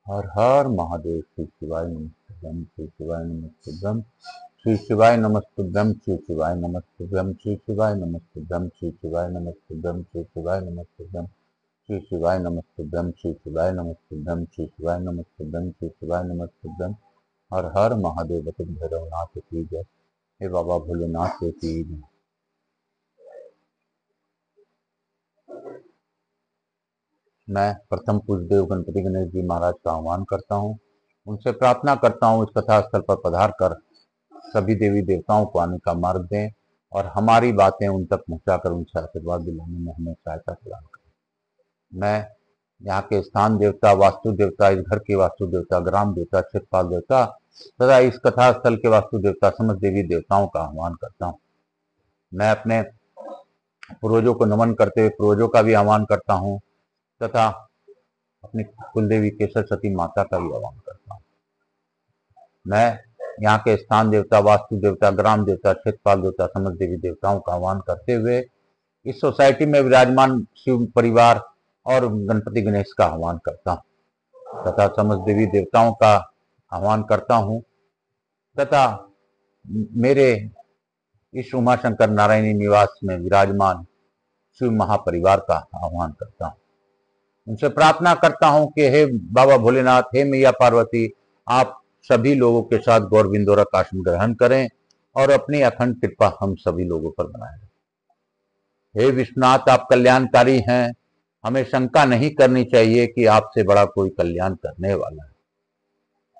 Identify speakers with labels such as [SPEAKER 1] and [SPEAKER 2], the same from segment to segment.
[SPEAKER 1] हर हर महादेव। श्री शिवाय नमस्तुभ्यं, श्री शिवाय नमस्तुभ्यं, श्री शिवाय नमस्तुभ्यं, श्री शिवाय नमस्तुभ्यं, श्री शिवाय नमस्तुभ्यं, श्री शिवाय नमस्तुभ्यं, श्री शिवाय नमस्तुभ्यं, श्री शिवाय नमस्तुभ्यं, श्री शिवाय नमस्तुभ्यं, श्री शिवाय नमस्तुभ्यं, श्री शिवाय नमस्तुभ्यं। हर हर महादेव। बटुक भैरवनाथ की जय। हे बाबा भोलेनाथ की जय। मैं प्रथम पूज्यदेव गणपति गणेश जी महाराज का आह्वान करता हूँ। उनसे प्रार्थना करता हूँ इस कथा स्थल पर पधार कर सभी देवी देवताओं को आने का मार्ग दें और हमारी बातें उन तक पहुंचाकर उनसे आशीर्वाद दिलाने में हमें सहायता प्रदान करें। मैं यहाँ के स्थान देवता, वास्तु देवता, इस घर के वास्तु देवता, ग्राम देवता, क्षेत्रपाल देवता तथा इस कथा स्थल के वास्तु देवता समस्त देवी देवताओं का आह्वान करता हूँ। मैं अपने पूर्वजों को नमन करते हुए पूर्वजों का भी आह्वान करता हूँ तथा अपनी कुलदेवी केसर सती माता का भी आह्वान करता हूँ। मैं यहाँ के स्थान देवता, वास्तु देवता, ग्राम देवता, क्षेत्रपाल देवता समस्त देवी देवताओं का आह्वान करते हुए इस सोसाइटी में विराजमान शिव परिवार और गणपति गणेश का आह्वान करता हूँ तथा समस्त देवी देवताओं का आह्वान करता हूँ तथा मेरे इस उमाशंकर नारायणी निवास में विराजमान शिव महापरिवार का आह्वान करता हूँ। उनसे प्रार्थना करता हूं कि हे बाबा भोलेनाथ, हे मैया पार्वती, आप सभी लोगों के साथ गौरविंदोरक आसन ग्रहण करें और अपनी अखंड कृपा हम सभी लोगों पर बनाए रखें। हे विश्वनाथ, आप कल्याणकारी हैं। हमें शंका नहीं करनी चाहिए कि आपसे बड़ा कोई कल्याण करने वाला है।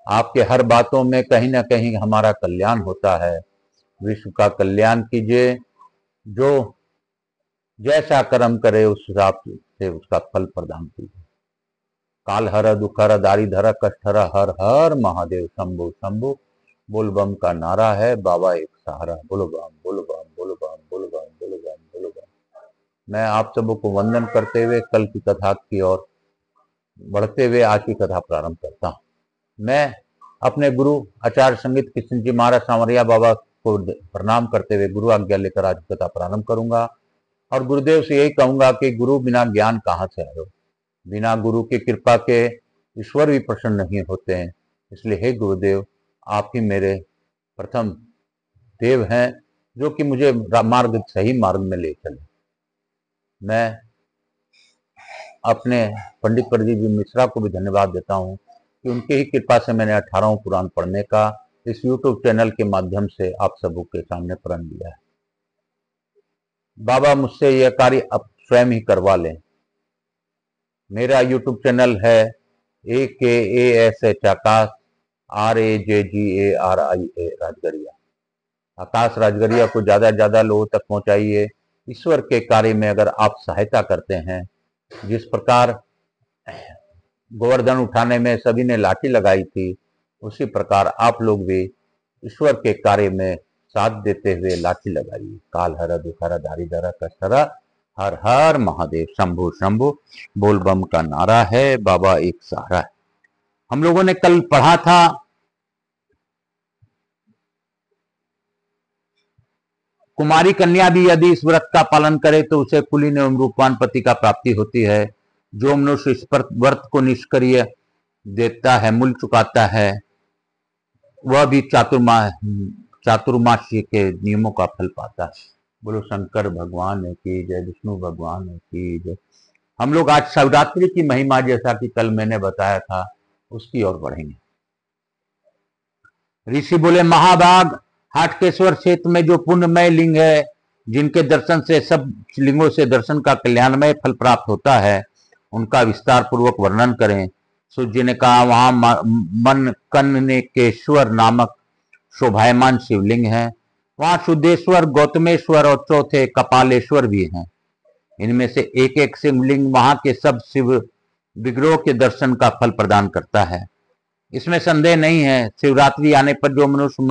[SPEAKER 1] आपके हर बातों में कहीं ना कहीं हमारा कल्याण होता है। विश्व का कल्याण कीजिए। जो जैसा कर्म करे उस हिसाब से उसका फल प्रदान कीजिए। काल हर दुख हर दारी धर कष्ट हर हर हर महादेव शंभु शंभु। बोल बम का नारा है, बाबा एक सहारा। बोलो बम, बोलो बम, बोलो बम, बोलो बम, बोलो बम, बोलो बम। मैं आप सबों को वंदन करते हुए कल की कथा की ओर बढ़ते हुए आज की कथा प्रारंभ करता हूँ। मैं अपने गुरु आचार्य संगीत कृष्ण जी महाराज सांवरिया बाबा को प्रणाम करते हुए गुरु आज्ञा लेकर आज कथा प्रारंभ करूंगा और गुरुदेव से यही कहूंगा कि गुरु बिना ज्ञान कहाँ से आए। बिना गुरु की कृपा के ईश्वर भी प्रसन्न नहीं होते हैं। इसलिए हे गुरुदेव, आप ही मेरे प्रथम देव हैं जो कि मुझे सही मार्ग में ले चले। मैं अपने पंडित प्रदीप जी मिश्रा को भी धन्यवाद देता हूं कि उनके ही कृपा से मैंने 18 पुराण पढ़ने का इस YouTube चैनल के माध्यम से आप सबों के सामने प्रण लिया है। बाबा मुझसे यह कार्य अब स्वयं ही करवा लें। मेरा YouTube चैनल है AKASH आकाश RAJGARIA राजगरिया। आकाश राजगरिया को ज्यादा से ज्यादा लोगों तक पहुंचाइए। ईश्वर के कार्य में अगर आप सहायता करते हैं, जिस प्रकार गोवर्धन उठाने में सभी ने लाठी लगाई थी, उसी प्रकार आप लोग भी ईश्वर के कार्य में साथ देते हुए लाठी लगाइए। काल हर दुख हर दारी धर कष्ट हर हर हर महादेव शंभु शंभु। बोल बम का नारा है, बाबा एक सहारा है। हम लोगों ने कल पढ़ा था कुमारी कन्या भी यदि इस व्रत का पालन करे तो उसे कुलीन एवं रूपवान पति का प्राप्ति होती है। जो मनुष्य इस व्रत को निष्क्रिय देता है, मूल्य चुकाता है, वह भी चातुर्मास्य के नियमों का फल पाता है। बोलो शंकर भगवान की जय, विष्णु भगवान की जय। हम लोग आज शिवरात्रि की महिमा, जैसा कि कल मैंने बताया था, उसकी ओर बढ़ेंगे। ऋषि बोले, महाभाग, हाटकेश्वर क्षेत्र में जो पुण्यमय लिंग है, जिनके दर्शन से सब लिंगों से दर्शन का कल्याणमय फल प्राप्त होता है, उनका विस्तार पूर्वक वर्णन करें। सूर्य जी ने कहा, वहां मनकन्नेकेश्वर नामक शोभायमान शिवलिंग है। वहां शुद्धेश्वर, गौतमेश्वर और चौथे कपालेश्वर भी हैं। इनमें से एक एक शिवलिंग वहां के सब शिव विग्रहों के दर्शन का फल प्रदान करता है। इसमें संदेह नहीं है। शिवरात्रि आने पर जो मनुष्य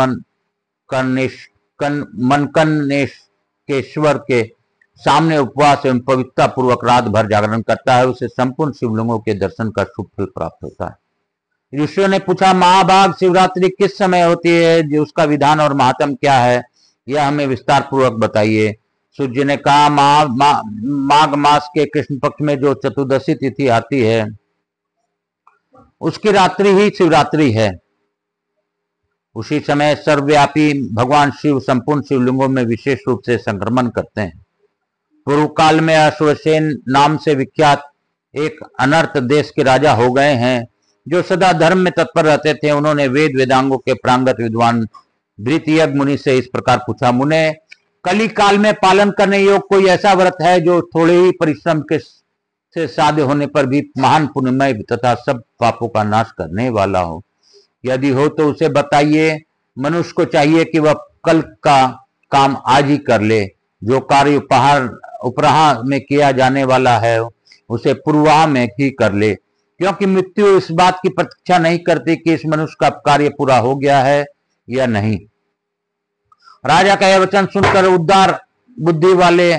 [SPEAKER 1] मनकन्नेकेश्वर के सामने उपवास एवं पवित्रता पूर्वक रात भर जागरण करता है, उसे संपूर्ण शिवलिंगों के दर्शन का शुभ फल प्राप्त होता है। ऋषियों ने पूछा, महाभाग, शिवरात्रि किस समय होती है, जो उसका विधान और महात्म क्या है, यह हमें विस्तार पूर्वक बताइए। सूर्य जी ने कहा, माघ मास के कृष्ण पक्ष में जो चतुर्दशी तिथि आती है, उसकी रात्रि ही शिवरात्रि है। उसी समय सर्वव्यापी भगवान शिव संपूर्ण शिवलिंगों में विशेष रूप से संक्रमण करते हैं। पूर्व काल में अश्वसेन नाम से विख्यात एक अनर्थ देश के राजा हो गए हैं, जो सदा धर्म में तत्पर रहते थे। उन्होंने वेद वेदांगों के प्रांगत विद्वान भृतयज्ञ मुनि से इस प्रकार पूछा, मुने, कली काल में पालन करने योग्य कोई ऐसा व्रत है जो थोड़े ही परिश्रम के से साध्य होने पर भी महान पुण्यमय तथा सब पापों का नाश करने वाला हो? यदि हो तो उसे बताइए। मनुष्य को चाहिए कि वह कल का काम आज ही कर ले। जो कार्य उपराह में किया जाने वाला है उसे पूर्वाह में ही कर ले, क्योंकि मृत्यु इस बात की प्रतीक्षा नहीं करती कि इस मनुष्य का कार्य पूरा हो गया है या नहीं। राजा का यह वचन सुनकर उदार बुद्धि वाले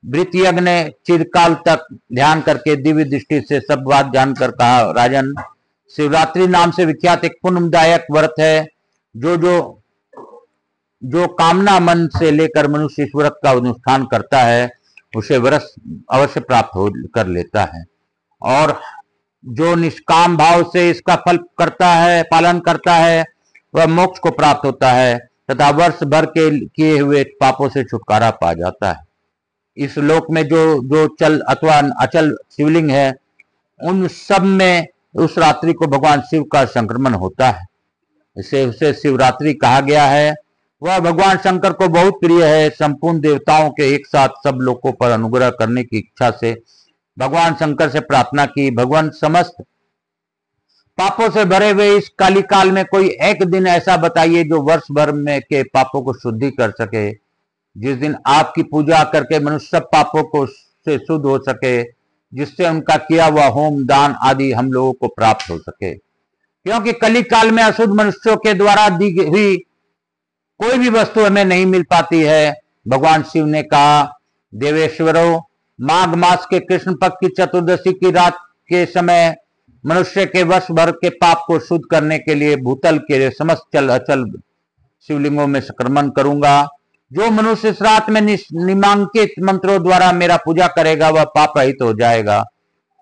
[SPEAKER 1] भृतयज्ञ ने चिरकाल तक ध्यान करके दिव्य दृष्टि से सब बात जानकर कहा, राजन, शिवरात्रि नाम से विख्यात एक पुण्यदायक व्रत है। जो कामना मन से लेकर मनुष्य इस व्रत का अनुष्ठान करता है उसे व्रत अवश्य प्राप्त हो कर लेता है, और जो निष्काम भाव से इसका पालन करता है वह मोक्ष को प्राप्त होता है तथा वर्ष भर के किए हुए पापों से छुटकारा पा जाता है। इस लोक में जो चल अथवा अचल शिवलिंग है उन सब में उस रात्रि को भगवान शिव का संक्रमण होता है। इसे उसे शिवरात्रि कहा गया है। वह भगवान शंकर को बहुत प्रिय है। संपूर्ण देवताओं के एक साथ सब लोगों पर अनुग्रह करने की इच्छा से भगवान शंकर से प्रार्थना की, भगवान, समस्त पापों से भरे हुए इस काली काल में कोई एक दिन ऐसा बताइए जो वर्ष भर में के पापों को शुद्धि कर सके, जिस दिन आपकी पूजा करके मनुष्य सब पापों को से शुद्ध हो सके, जिससे उनका किया हुआ होम दान आदि हम लोगों को प्राप्त हो सके। क्योंकि कली काल में अशुद्ध मनुष्यों के द्वारा दी हुई कोई भी वस्तु हमें नहीं मिल पाती है। भगवान शिव ने कहा, देवेश्वरों, माघ मास के कृष्ण पक्ष की चतुर्दशी की रात के समय मनुष्य के वर्ष भर के पाप को शुद्ध करने के लिए भूतल के समस्त चल अचल शिवलिंगों में संक्रमण करूंगा। जो मनुष्य इस रात में निम्नांकित मंत्रों द्वारा मेरा पूजा करेगा वह पाप रहित हो जाएगा।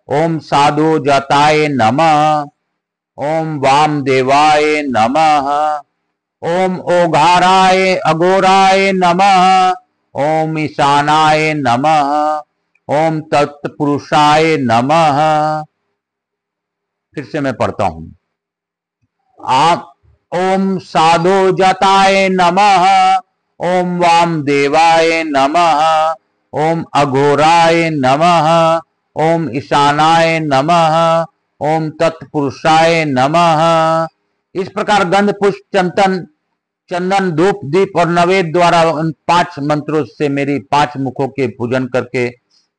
[SPEAKER 1] ओम साधु जाताय नमः, ओम वाम देवाय नमः, ओम ओघाराय अघोराय नमः, ओम ईशानाय नमः, ओम तत्पुरुषाय नमः। फिर से मैं पढ़ता हूं। ओम साधु जाताय नमः, ओम वाम देवाय नमः, ओम अघोराय नमः, ओम ईशानाय नमः, ओम तत्पुरुषाय नमः। इस प्रकार गंध पुष्प चंदन धूप दीप और नवेद द्वारा उन 5 मंत्रों से मेरी 5 मुखों के पूजन करके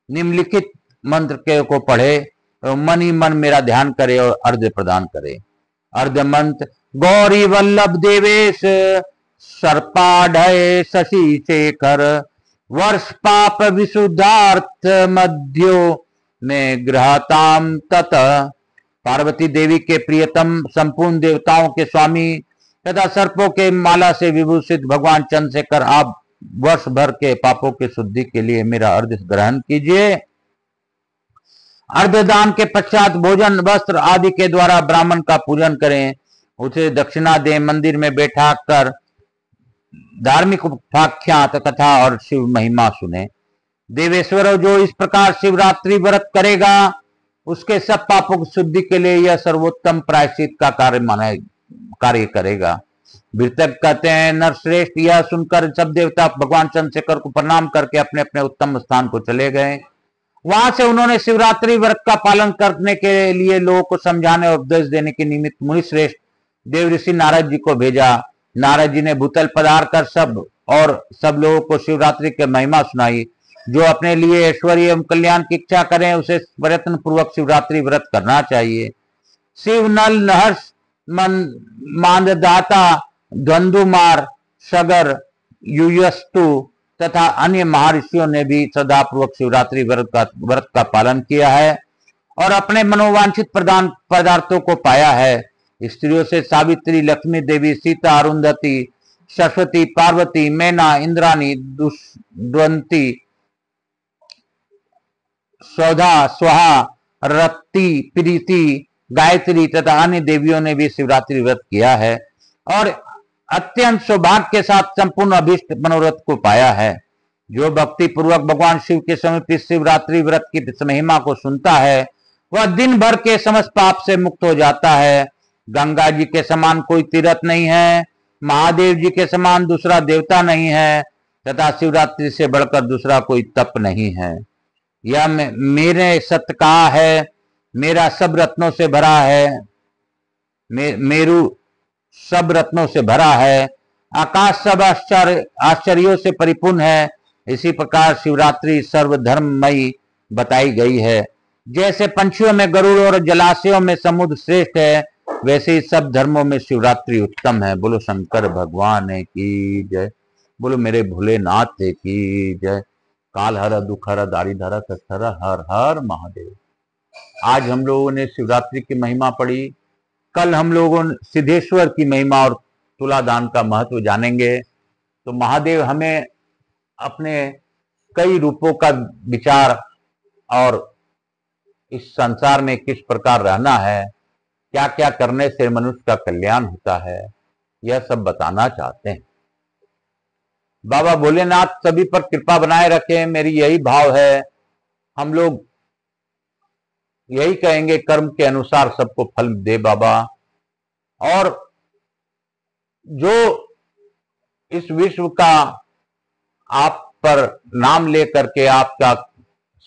[SPEAKER 1] निम्नलिखित मंत्र के को पढ़े और मन ही मन मेरा ध्यान करे और अर्घ्य प्रदान करे। अर्घ्य मंत्र: गौरी वल्लभ देवेश सर्पाढ़ शशि शेखर वर्ष पाप विशुद्धार्थ मध्यो में ग्रहताम तत। पार्वती देवी के प्रियतम, संपूर्ण देवताओं के स्वामी तथा सर्पों के माला से विभूषित भगवान चंद्रशेखर, आप वर्ष भर के पापों की शुद्धि के लिए मेरा अर्घ्य ग्रहण कीजिए। अर्घ्य दान के पश्चात भोजन, वस्त्र आदि के द्वारा ब्राह्मण का पूजन करें, उसे दक्षिणा दें, मंदिर में बैठा कर धार्मिक उपाख्यात कथा और शिव महिमा सुने। देवेश्वरों, जो इस प्रकार शिवरात्रि व्रत करेगा उसके सब पापों की शुद्धि के लिए यह सर्वोत्तम प्रायश्चित का कार्य करेगा। वृतक कहते हैं, नरश्रेष्ठ, यह सुनकर सब देवता भगवान चंद्रशेखर को प्रणाम करके अपने अपने उत्तम स्थान को चले गए। वहां से उन्होंने शिवरात्रि व्रत का पालन करने के लिए लोगों को समझाने और उपदेश देने के निमित्त मुनिश्रेष्ठ देव ऋषि नारद जी को भेजा। नारद जी ने भूतल पधार कर सब लोगों को शिवरात्रि की महिमा सुनाई। जो अपने लिए ऐश्वर्य एवं कल्याण की इच्छा करें उसे प्रयत्न पूर्वक शिवरात्रि व्रत करना चाहिए। शिव, नल, नहर्ष, मानदाता, धंधुमार, सगर, युयस्तु तथा अन्य महर्षियों ने भी सदापूर्वक शिवरात्रि व्रत का पालन किया है और अपने मनोवांछित पदार्थों को पाया है। स्त्रियों से सावित्री, लक्ष्मी देवी, सीता, अरुंधति, सरस्वती, पार्वती, मैना, इंद्राणी, दुष्यंती, सौधा, स्वाहा, रत्ती, प्रीति, गायत्री तथा अन्य देवियों ने भी शिवरात्रि व्रत किया है और अत्यंत सौभाग्य के साथ संपूर्ण अभीष्ट मनोरथ को पाया है। जो भक्ति पूर्वक भगवान शिव के समर्पित शिवरात्रि व्रत की महिमा को सुनता है वह दिन भर के समस्त पाप से मुक्त हो जाता है। गंगा जी के समान कोई तीर्थ नहीं है, महादेव जी के समान दूसरा देवता नहीं है तथा शिवरात्रि से बढ़कर दूसरा कोई तप नहीं है। यह मेरे सत्य कहा है, मेरा सब रत्नों से भरा है, मेरू सब रत्नों से भरा है, आकाश सब आश्चर्यों से परिपूर्ण है। इसी प्रकार शिवरात्रि सर्वधर्ममयी बताई गई है। जैसे पंछियों में गरुड़ और जलाशयों में समुद्र श्रेष्ठ है, वैसे ही सब धर्मों में शिवरात्रि उत्तम है। बोलो शंकर भगवान की जय, बोलो मेरे भोलेनाथ की जय। काल हर दुख हर दारिद हर कष्ट हर, हर हर महादेव। आज हम लोगों ने शिवरात्रि की महिमा पढ़ी, कल हम लोगों ने सिद्धेश्वर की महिमा और तुलादान का महत्व जानेंगे। तो महादेव हमें अपने कई रूपों का विचार और इस संसार में किस प्रकार रहना है, क्या क्या करने से मनुष्य का कल्याण होता है, यह सब बताना चाहते हैं। बाबा भोलेनाथ सभी पर कृपा बनाए रखें, मेरी यही भाव है। हम लोग यही कहेंगे कर्म के अनुसार सबको फल दे बाबा। और जो इस विश्व का आप पर नाम ले करके आपका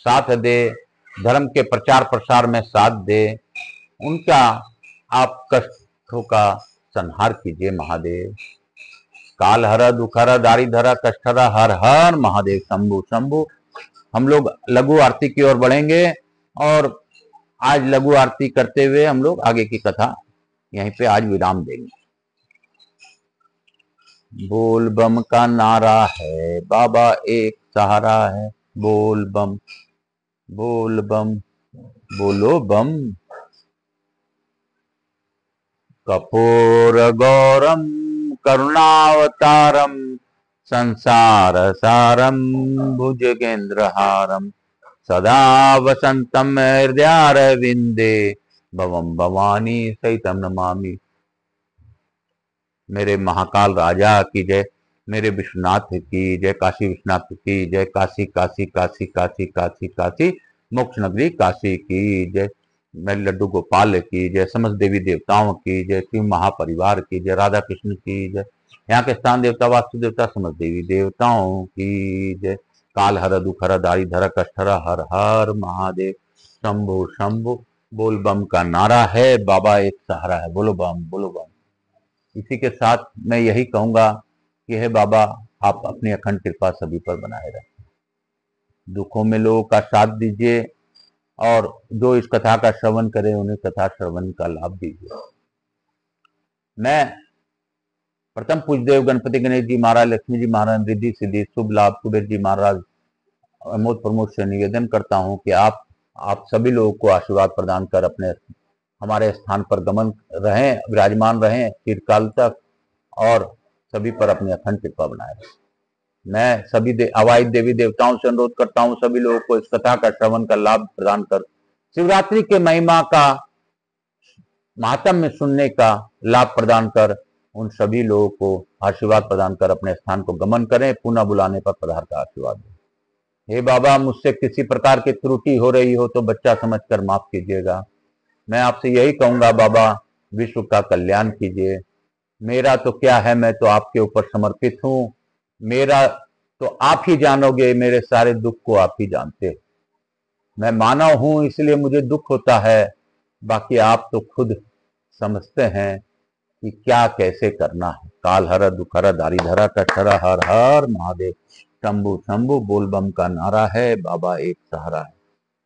[SPEAKER 1] साथ दे, धर्म के प्रचार प्रसार में साथ दे, उनका आप कष्टों का संहार कीजिए महादेव। काल हर दुख हर दारिद हर कष्ट हर, हर हर महादेव शंभु शंभु। हम लोग लघु आरती की ओर बढ़ेंगे और आज लघु आरती करते हुए हम लोग आगे की कथा यहीं पे आज विराम देंगे। बोल बम का नारा है, बाबा एक सहारा है। बोल बम बोलो बम। कपूर गौरम करुणावतारम संसार सारम भुजगेंद्रहारम सदा वसंतम हृदयारविंदे भवम भवानी सहितम नमामि। मेरे महाकाल राजा की जय, मेरे विश्वनाथ की जय, काशी विश्वनाथ की जय, काशी काशी काशी काशी काशी काशी मोक्ष नगरी काशी की जय, मेरे लड्डू गोपाल की जय, समस्त देवी देवताओं की जय, शिव महापरिवार की जय, राधा कृष्ण की जय, यहाँ के स्थान देवता वास्तु देवता समस्त देवी देवताओं की जय। काल हर दुख हर दारिद हर कष्ट हर, हर हर महादेव शंभु शंभु। बोल बम का नारा है, बाबा एक सहारा है। बोलो बम बोलो बम। इसी के साथ मैं यही कहूंगा कि हे बाबा आप अपनी अखंड कृपा सभी पर बनाए रखें, दुखों में लोगों का साथ दीजिए और जो इस कथा का श्रवण करे उन्हें कथा श्रवण का लाभ दीजिए। मैं प्रथम पूजदेव गणपति गणेश जी महाराज, लक्ष्मी जी महाराज, रिद्धि सिद्धि शुभ लाभ कुबेर जी महाराज अमोद प्रमोद से निवेदन करता हूं कि आप सभी लोगों को आशीर्वाद प्रदान कर अपने हमारे स्थान पर गमन रहें, विराजमान रहें चिरकाल तक और सभी पर अपनी अखंड कृपा बनाए रखें। मैं सभी अवाइद देवी देवताओं से अनुरोध करता हूं सभी लोगों को इस कथा का श्रवण का लाभ प्रदान कर शिवरात्रि के महिमा का महात्म्य सुनने का लाभ प्रदान कर उन सभी लोगों को आशीर्वाद प्रदान कर अपने स्थान को गमन करें, पुनः बुलाने पर पधार का आशीर्वाद दें। हे बाबा मुझसे किसी प्रकार की त्रुटि हो रही हो तो बच्चा समझकर माफ कीजिएगा। मैं आपसे यही कहूंगा बाबा विश्व का कल्याण कीजिए। मेरा तो क्या है, मैं तो आपके ऊपर समर्पित हूं, मेरा तो आप ही जानोगे, मेरे सारे दुख को आप ही जानते हो। मैं मानव हूं इसलिए मुझे दुख होता है, बाकी आप तो खुद समझते हैं कि क्या कैसे करना है। काल हर दुख हर दारिद हर कष्ट हर, हर हर महादेव शंभु शंभु। बोल बम का नारा है, बाबा एक सहारा है।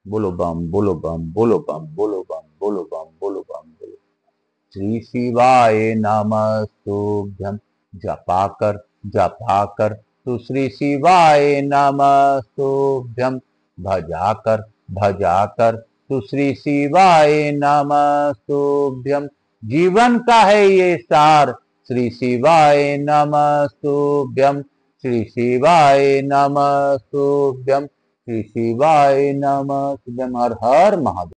[SPEAKER 1] बोलो बम बोलो बम बोलो बम बोलो बम बोलो बम बोलो बम बोलो। श्री शिवाय नमस्तुभ्यं जपा कर तू श्री शिवाय नमस्तुभ्यं भजा कर तू श्री शिवाय नमस्तुभ्यं। जीवन का है ये सार, श्री शिवाय नमस्तुभ्यं श्री शिवाय नमस्तुभ्यं श्री शिवाय नमस्तुभ्यं। हर हर महादेव।